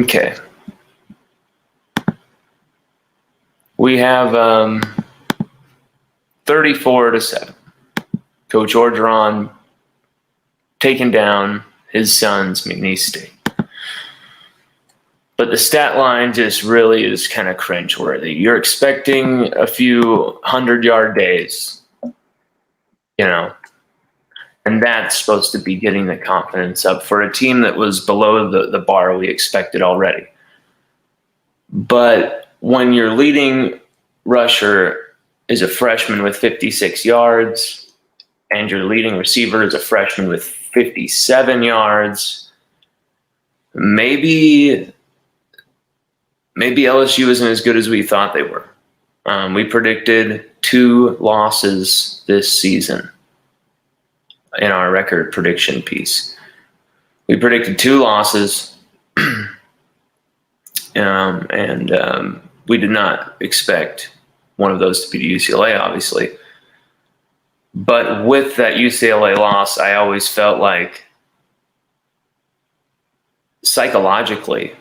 Okay. We have 34-7. Coach Orgeron taking down his son's McNeese State. But the stat line just really is kind of cringeworthy. You're expecting a few 100-yard days, and that's supposed to be getting the confidence up for a team that was below the bar we expected already. But when your leading rusher is a freshman with 56 yards and your leading receiver is a freshman with 57 yards, maybe LSU isn't as good as we thought they were. We predicted 2 losses this season in our record prediction piece. We predicted 2 losses, and we did not expect one of those to be to UCLA, obviously. But with that UCLA loss, I always felt like psychologically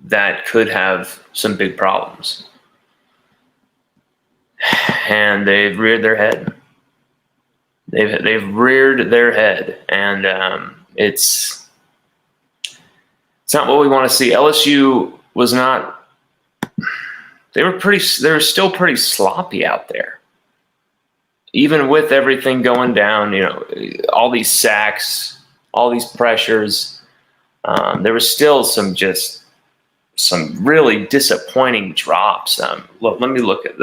that could have some big problems. And they've reared their head. They've reared their head, and it's not what we want to see. LSU was not. They were still pretty sloppy out there, even with everything going down. All these sacks, all these pressures. There was still some really disappointing drops. Let me look at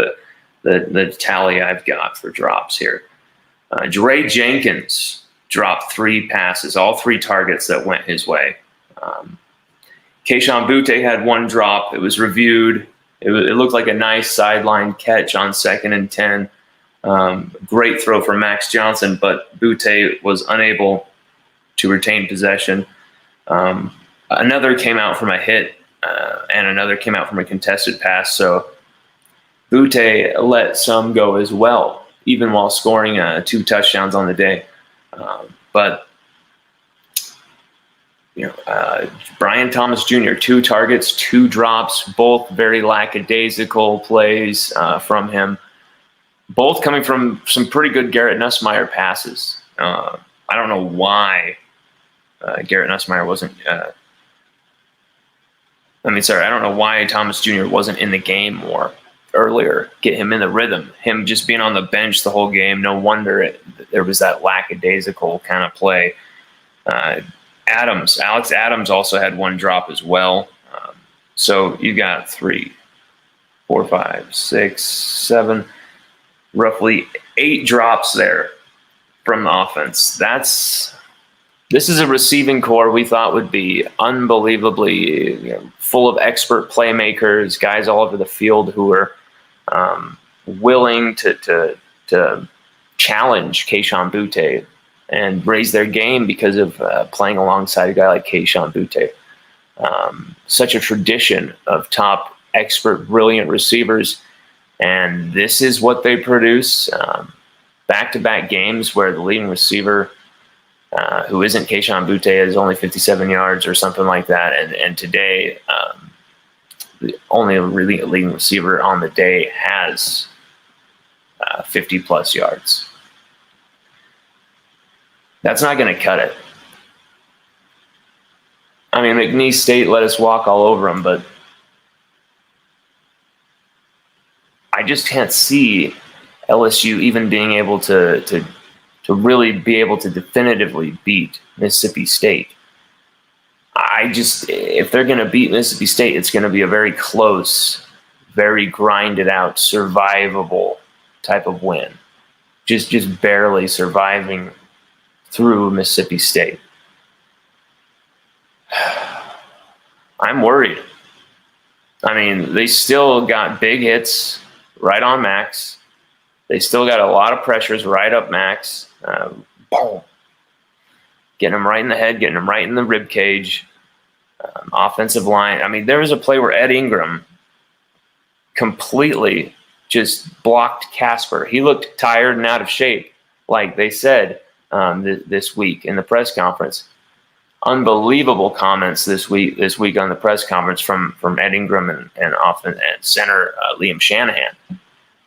the tally I've got for drops here. Dre Jenkins dropped 3 passes, all 3 targets that went his way. Kayshon Boutte had 1 drop. It was reviewed. It looked like a nice sideline catch on 2nd and 10. Great throw for Max Johnson, but Boutte was unable to retain possession. Another came out from a hit, and another came out from a contested pass. So Boutte let some go as well, even while scoring 2 touchdowns on the day. But Brian Thomas Jr., 2 targets, 2 drops, both very lackadaisical plays from him. Both coming from some pretty good Garrett Nussmeier passes. I don't know why Garrett Nussmeier wasn't. I don't know why Thomas Jr. wasn't in the game more earlier. Get him in the rhythm. Him just being on the bench the whole game. No wonder there was that lackadaisical kind of play. Alex Adams also had 1 drop as well. So you got 3, 4, 5, 6, 7, roughly 8 drops there from the offense. This is a receiving core we thought would be unbelievably full of expert playmakers, guys all over the field who are willing to challenge Kayshon Boutte and raise their game because of playing alongside a guy like Kayshon Boutte. Such a tradition of top, expert, brilliant receivers, and this is what they produce. Back-to-back games where the leading receiver, who isn't Kayshon Boutte, is only 57 yards or something like that, and today the only really leading receiver on the day has 50-plus yards. That's not going to cut it. McNeese State let us walk all over them, but I just can't see LSU even being able to really be able to definitively beat Mississippi State. If they're going to beat Mississippi State, it's going to be a very close, very grinded out, survivable type of win. Just barely surviving through Mississippi State. I'm worried. They still got big hits right on Max. They still got a lot of pressures right up Max. Boom. Getting him right in the head, getting him right in the rib cage. Offensive line. There was a play where Ed Ingram completely just blocked Casper. He looked tired and out of shape, like they said this week in the press conference. unbelievable comments this week on the press conference from Ed Ingram and center Liam Shanahan.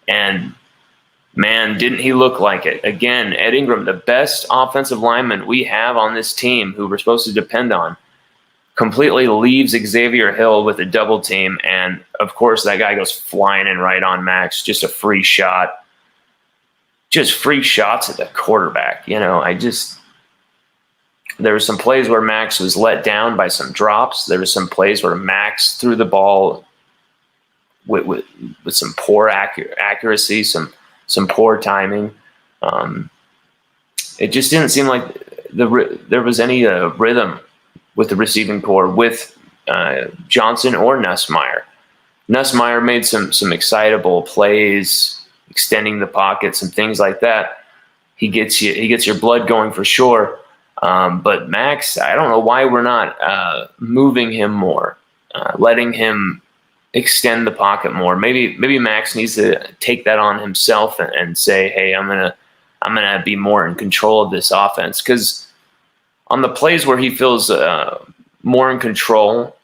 And man, didn't he look like it? Again, Ed Ingram, the best offensive lineman we have on this team who we're supposed to depend on, completely leaves Xavier Hill with a double team. And, of course, that guy goes flying in right on Max, just a free shot. Just free shots at the quarterback. There were some plays where Max was let down by some drops. There were some plays where Max threw the ball with some poor accuracy, some poor timing. It just didn't seem like there was any rhythm with the receiving corps with Johnson or Nussmeier. Nussmeier made some excitable plays, extending the pocket, some things like that. He gets your blood going for sure. But Max, I don't know why we're not moving him more, letting him extend the pocket more. Maybe Max needs to take that on himself and say, hey, I'm gonna be more in control of this offense. Because on the plays where he feels more in control,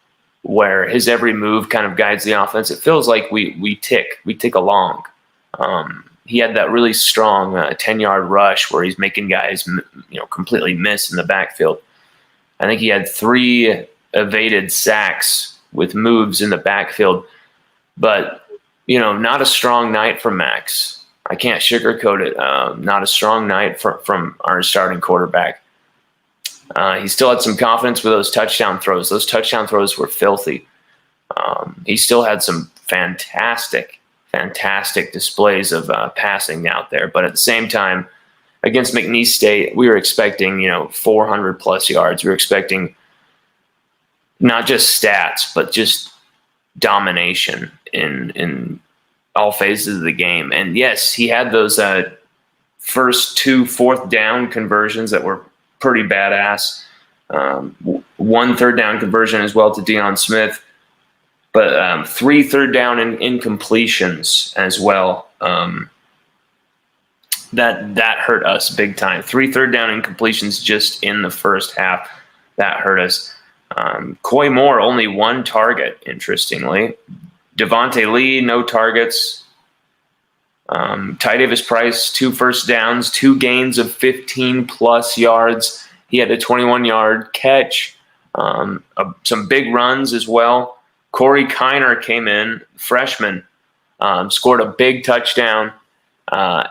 where his every move kind of guides the offense, it feels like we tick along. He had that really strong 10-yard rush where he's making guys completely miss in the backfield. I think he had 3 evaded sacks with moves in the backfield, but not a strong night from Max. I can't sugarcoat it. Not a strong night from our starting quarterback. He still had some confidence with those touchdown throws. Those touchdown throws were filthy. He still had some fantastic displays of passing out there. But at the same time, against McNeese State, we were expecting 400 plus yards. We were expecting not just stats, but just domination in all phases of the game. And yes, he had those first 2 4th down conversions that were pretty badass. 1 3rd down conversion as well to Deion Smith, but 3 3rd down incompletions as well. That hurt us big time. 3 3rd down incompletions just in the first half. That hurt us. Coy Moore, only 1 target, interestingly. Devontae Lee, no targets. Ty Davis Price, 2 first downs, 2 gains of 15-plus yards. He had a 21-yard catch, some big runs as well. Corey Kiner came in, freshman, scored a big touchdown,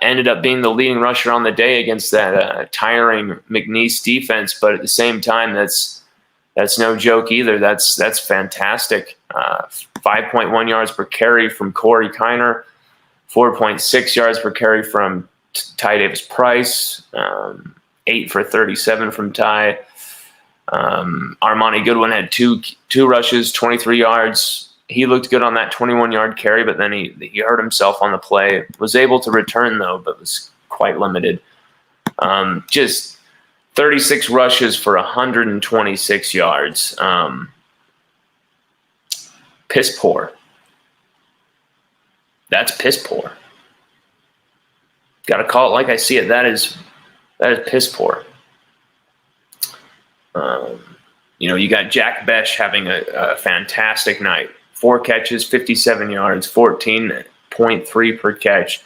ended up being the leading rusher on the day against that tiring McNeese defense. But at the same time, that's no joke either. That's fantastic. 5.1 yards per carry from Corey Kiner, 4.6 yards per carry from Ty Davis Price, 8 for 37 from Ty. Armani Goodwin had two rushes, 23 yards. He looked good on that 21-yard carry, but then he hurt himself on the play. Was able to return, though, but was quite limited. Just 36 rushes for 126 yards. Piss poor. That's piss poor. Got to call it like I see it. That is piss poor. You got Jack Besh having a fantastic night. 4 catches, 57 yards, 14.3 per catch.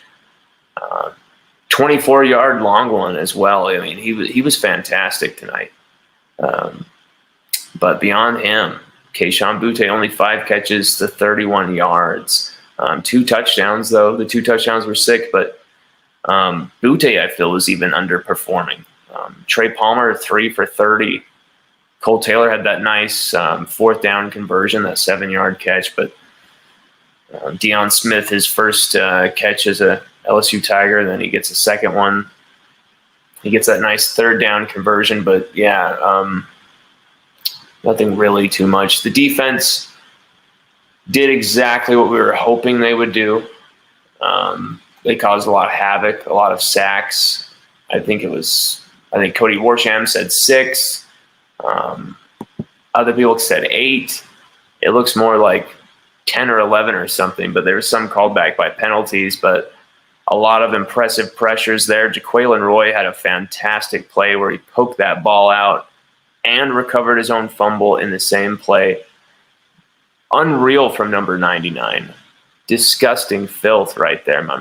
24-yard long one as well. I mean, he was fantastic tonight. But beyond him, Keishawn Butte, only 5 catches to 31 yards. 2 touchdowns, though. The 2 touchdowns were sick, but Butte, I feel, is even underperforming. Trey Palmer, 3 for 30. Cole Taylor had that nice 4th down conversion, that 7-yard catch. But Deion Smith, his first catch as a LSU Tiger, then he gets a second one. He gets that nice 3rd down conversion. But, yeah, nothing really too much. The defense did exactly what we were hoping they would do. They caused a lot of havoc, a lot of sacks. I think Cody Warsham said 6. Other people said 8. It looks more like 10 or 11 or something, but there was some called back by penalties, but a lot of impressive pressures there. Jaquelin Roy had a fantastic play where he poked that ball out and recovered his own fumble in the same play. Unreal from number 99. Disgusting filth right there, my